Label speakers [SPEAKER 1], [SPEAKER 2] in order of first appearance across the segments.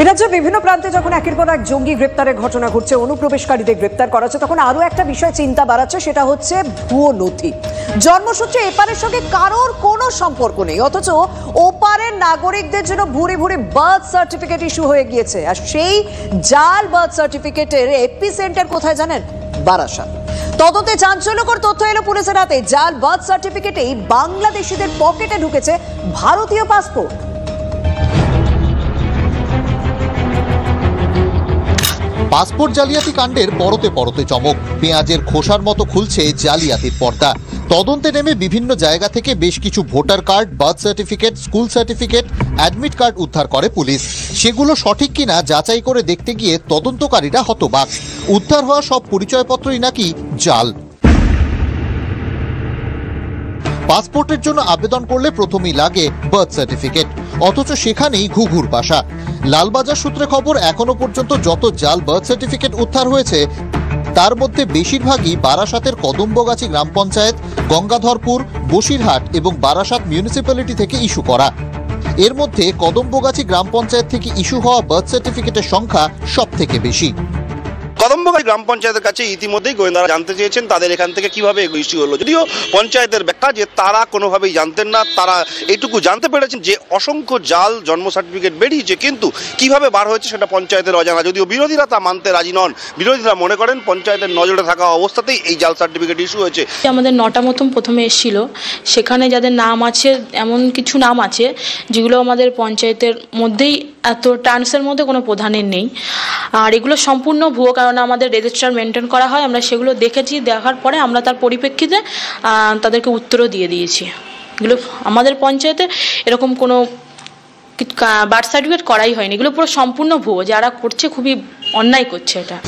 [SPEAKER 1] এই রাজ্যে বিভিন্ন প্রান্তে যখন একের পর এক জঙ্গি গ্রেপ্তারের ঘটনা ঘটছে, অনুপ্রবেশকারীদের গ্রেপ্তার করা হচ্ছে, তখন আরো একটা বিষয় চিন্তা বাড়াচ্ছে, সেটা হচ্ছে ভুয়ো নথি। জন্মসূত্রে এপারের সঙ্গে কারোর কোনো সম্পর্ক নেই, অথচ ওপারের নাগরিকদের জন্য ভুরি ভুরি বার্থ সার্টিফিকেট ইস্যু হয়ে গিয়েছে। আর সেই জাল বার্থ সার্টিফিকেটের এপি সেন্টার কোথায় জানেন? বারাসাত। তদন্তে চাঞ্চল্যকর তথ্য এলো পুলিশের হাতে। জাল বার্থ সার্টিফিকেটেই বাংলাদেশিদের পকেটে ঢুকেছে ভারতীয় পাসপোর্ট।
[SPEAKER 2] পাসপোর্ট জালিয়াতি কাণ্ডের পরতে পরতে চমক। পেঁয়াজের খোসার মতো খুলছে জালিয়াতির পর্দা। তদন্তে নেমে বিভিন্ন জায়গা থেকে বেশ কিছু voter card, birth certificate, school certificate, admit card উদ্ধার করে পুলিশ। সেগুলো সঠিক কিনা যাচাই করে দেখতে গিয়ে তদন্তকারীরা হতবাক। উদ্ধার হওয়া সব পরিচয়পত্রই নাকি জাল। পাসপোর্টের জন্য আবেদন করলে প্রথমেই লাগে বার্থ সার্টিফিকেট, অথচ সেখানেই ঘুঘুর বাসা। লালবাজার সূত্রে খবর, এখনো পর্যন্ত যত জাল বার্থ সার্টিফিকেট উদ্ধার হয়েছে তার মধ্যে বেশিরভাগই বারাসাতের কদম্বগাছি গ্রাম পঞ্চায়েত, গঙ্গাধরপুর, বসিরহাট এবং বারাসাত মিউনিসিপ্যালিটি থেকে ইস্যু করা। এর মধ্যে কদম্বগাছি গ্রাম পঞ্চায়েত থেকে ইস্যু হওয়া বার্থ সার্টিফিকেটের সংখ্যা সব থেকে বেশি।
[SPEAKER 3] কদম্বগাছি গ্রাম পঞ্চায়েতের কাছে ইতিমধ্যেই গোয়েন্দারা জানতে চেয়েছেন তাদের এখান থেকে কিভাবে ইস্যু হলো, যদিও পঞ্চায়েতের ব্যাখ্যা যে তারা কোনোভাবেই জানতেন না। তারা এইটুকু জানতে পেরেছেন যে অসংখ্য জাল জন্ম সার্টিফিকেট বেরিয়েছে, কিন্তু কিভাবে বার হয়েছে সেটা পঞ্চায়েতের অজানা। যদিও বিরোধীরা তা মানতে রাজি নন। বিরোধীরা মনে করেন পঞ্চায়েতের নজরে থাকা অবস্থাতেই এই জাল সার্টিফিকেট ইস্যু হয়েছে।
[SPEAKER 4] আমাদের 9টা মতন প্রথমে এসেছিল, সেখানে যাদের নাম আছে, এমন কিছু নাম আছে যেগুলো আমাদের পঞ্চায়েতের মধ্যেই এত টার্মসের মধ্যে কোনো প্রধানের নেই। আর এগুলো সম্পূর্ণ ভুয়ো, কারণ আমাদের রেজিস্টার মেনটেন করা হয়। আমরা সেগুলো দেখেছি, দেখার পরে আমরা তার পরিপ্রেক্ষিতে তাদেরকে উত্তরও দিয়ে দিয়েছি। এগুলো আমাদের পঞ্চায়েতে এরকম কোনো বার্থ সার্টিফিকেট করাই হয়নি। এগুলো পুরো সম্পূর্ণ ভুয়ো, যারা করছে খুবই অন্যায় করছে। এটা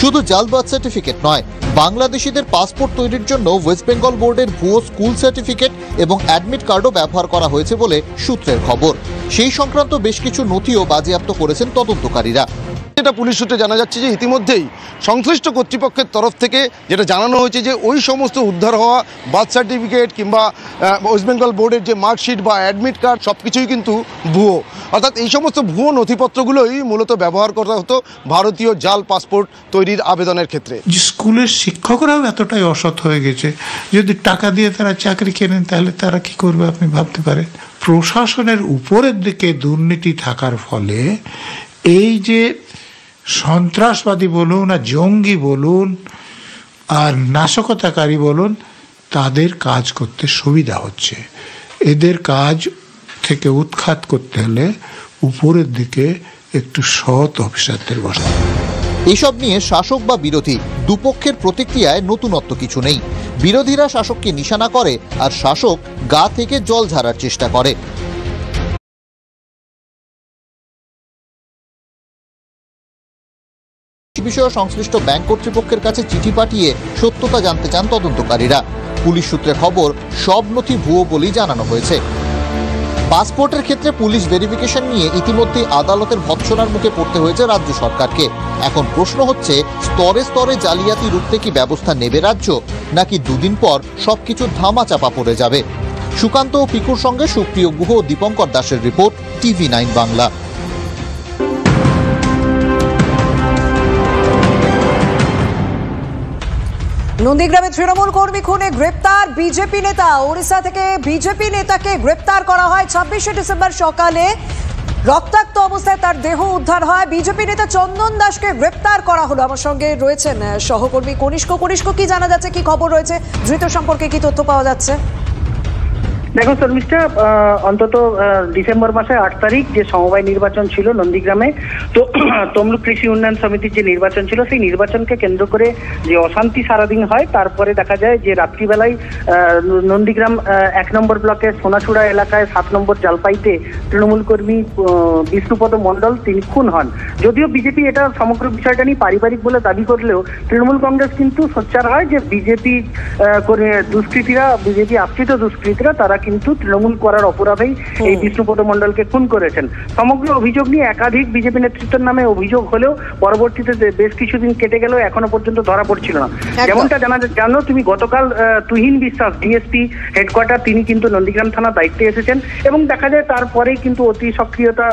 [SPEAKER 2] শুধু জাল বার্থ সার্টিফিকেট নয়, বাংলাদেশিদের পাসপোর্ট তৈরির জন্য ওয়েস্ট বেঙ্গল বোর্ডের ভুয়ো স্কুল সার্টিফিকেট এবং অ্যাডমিট কার্ডও ব্যবহার করা হয়েছে বলে সূত্রের খবর। সেই সংক্রান্ত বেশ কিছু নথিও বাজেয়াপ্ত করেছেন তদন্তকারীরা।
[SPEAKER 5] এটা পুলিশ সূত্রে জানা যাচ্ছে যে ইতিমধ্যেই সংশ্লিষ্ট কর্তৃপক্ষের তরফ থেকে যেটা জানানো হয়েছে যে ওই সমস্ত উদ্ধার হওয়া বার্থ সার্টিফিকেট কিংবা ওয়েস্ট বেঙ্গল বোর্ডের যে মার্কশিট বা অ্যাডমিট কার্ড সব কিছুই কিন্তু ভুয়ো। অর্থাৎ এই সমস্ত ভুয়ো নথিপত্রগুলোই মূলত ব্যবহার করা হতো ভারতীয় জাল পাসপোর্ট তৈরির আবেদনের ক্ষেত্রে।
[SPEAKER 6] স্কুলের শিক্ষকরাও এতটাই অসৎ হয়ে গেছে, যদি টাকা দিয়ে তারা চাকরি কেনেন তাহলে তারা কি করবে আপনি ভাবতে পারেন। প্রশাসনের উপরের দিকে দুর্নীতি থাকার ফলে এই যে সন্ত্রাসবাদী বলুন আর জঙ্গি বলুন আর নাশকতাকারী বলুন, তাদের কাজ করতে সুবিধা হচ্ছে। এদের কাজ থেকে উৎখাত করতে হলে উপরের দিকে একটু সৎ অফিসারদের বসাতে।
[SPEAKER 2] এসব নিয়ে শাসক বা বিরোধী দুপক্ষের প্রতিক্রিয়ায় নতুনত্ব কিছু নেই। বিরোধীরা শাসককে নিশানা করে আর শাসক গা থেকে জল ঝাড়ার চেষ্টা করে। বিষয়ে সংশ্লিষ্ট ব্যাংক কর্তৃপক্ষের কাছে চিঠি পাঠিয়ে সত্যতা জানতে চান তদন্তকারীরা। পুলিশ সূত্রে খবর, সব নথি ভুয়ো বলেই জানানো হয়েছে। পাসপোর্টের ক্ষেত্রে পুলিশ ভেরিফিকেশন নিয়ে ইতিমধ্যেই আদালতের ভৎসনার মুখে পড়তে হয়েছে রাজ্য সরকারকে। এখন প্রশ্ন হচ্ছে, স্তরে স্তরে জালিয়াতি রুখতে কি ব্যবস্থা নেবে রাজ্য, নাকি দুদিন পর সবকিছু ধামাচাপা পড়ে যাবে? সুকান্ত ও পিকুর সঙ্গে সুপ্রিয় গুহ ও দীপঙ্কর দাসের রিপোর্ট, TV9 বাংলা।
[SPEAKER 1] নন্দীগ্রামে তৃণমূল কর্মী খুনে গ্রেপ্তার বিজেপি নেতা। ওড়িশা থেকে বিজেপি নেতাকে গ্রেপ্তার করা হয়। 26শে ডিসেম্বর সকালে রক্তাক্ত অবস্থায় তার দেহ উদ্ধার হয়। বিজেপি নেতা চন্দন দাসকে গ্রেপ্তার করা হলো। আমার সঙ্গে রয়েছেন সহকর্মী কনিষ্ক। কনিষ্ক, কি জানা যাচ্ছে, কি খবর রয়েছে, ধৃত সম্পর্কে কি তথ্য পাওয়া যাচ্ছে?
[SPEAKER 7] দেখো শর্মিষ্ঠা, অন্তত ডিসেম্বর মাসে 8 তারিখ যে সমবায় নির্বাচন ছিল নন্দীগ্রামে, তো তমলুক কৃষি উন্নয়ন সমিতির যে নির্বাচন ছিল সেই নির্বাচনকে কেন্দ্র করে যে অশান্তি সারাদিন হয়, তারপরে দেখা যায় যে রাত্রিবেলায় নন্দীগ্রাম 1 নম্বর ব্লকের সোনাচূড়া এলাকায় 7 নম্বর জালপাইতে তৃণমূল কর্মী বিষ্ণুপদ মণ্ডল তিনি খুন হন। যদিও বিজেপি এটা সমগ্র বিষয়টা নিয়ে পারিবারিক বলে দাবি করলেও তৃণমূল কংগ্রেস কিন্তু সোচ্চার হয় যে বিজেপি দুষ্কৃতীরা, বিজেপি আশ্রিত দুষ্কৃতীরা তারা কিন্তু তৃণমূল করার অপরাধেই এই বিষ্ণুপদ মণ্ডলকে খুন করেছেন। সমগ্র অভিযোগ নিয়ে একাধিক বিজেপি নেতৃত্বের নামে অভিযোগ হলেও পরবর্তীতে বেশ কিছুদিন কেটে গেলেও এখনো পর্যন্ত ধরা পড়ছিল না। যেমনটা জানো তুমি, গতকাল তুহিন বিশ্বাস ডিএসপি হেডকোয়ার্টার তিনি কিন্তু নন্দীগ্রাম থানার দায়িত্বে এসেছেন এবং দেখা যায় তারপরেই কিন্তু অতি সক্রিয়তা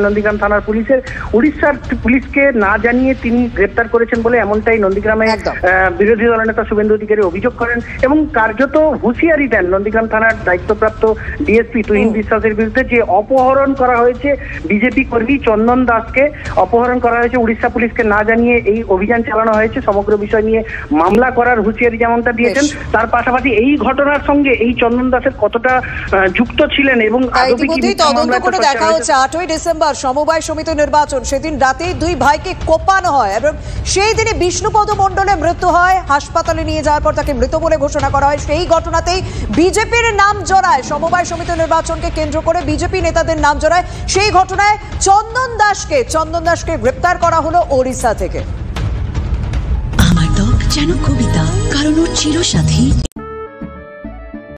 [SPEAKER 7] নন্দীগ্রাম থানার পুলিশের। উড়িষ্যার পুলিশকে না জানিয়ে তিনি গ্রেপ্তার করেছেন বলে এমনটাই নন্দীগ্রামে বিরোধী দলনেতা শুভেন্দু অধিকারী অভিযোগ করেন এবং কার্যত হুঁশিয়ারি দেন নন্দীগ্রাম থানার দায়িত্বপ্রাপ্ত ডিএসপি তুহিন বিশ্বাসের বিরুদ্ধে, যে অপহরণ করা হয়েছে বিজেপি কর্মী চন্দন দাসকে, অপহরণ করা হয়েছে, উড়িষ্যা পুলিশকে না জানিয়ে এই অভিযান চালানো হয়েছে, সমগ্র বিষয় নিয়ে মামলা করার হুঁশিয়ারি যেমনটা দিয়েছেন। তার পাশাপাশি এই ঘটনার সঙ্গে এই চন্দন দাসের কতটা যুক্ত ছিলেন এবং
[SPEAKER 1] তদন্ত করে দেখা হচ্ছে 8ই ডিসেম্বর সমবায় সমিতি নির্বাচন, সেদিন রাতেই দুই ভাইকে কোপানো হয় এবং সেই দিনে বিষ্ণুপদ মণ্ডলের মৃত্যু হয়। হাসপাতালে নিয়ে যাওয়ার পর তাকে মৃত বলে ঘোষণা করা হয়। সেই ঘটনাতেই বিজেপির নাম জড়ায়, সমবায় সমিতি নির্বাচনকে কেন্দ্র করে বিজেপি নেতাদের নাম জড়ায়। সেই ঘটনায় চন্দন দাসকে গ্রেপ্তার করা হলো ওড়িশা থেকে।
[SPEAKER 8] আমার ত্বক যেন কবিতা, কারণ ওর চিরসাথী।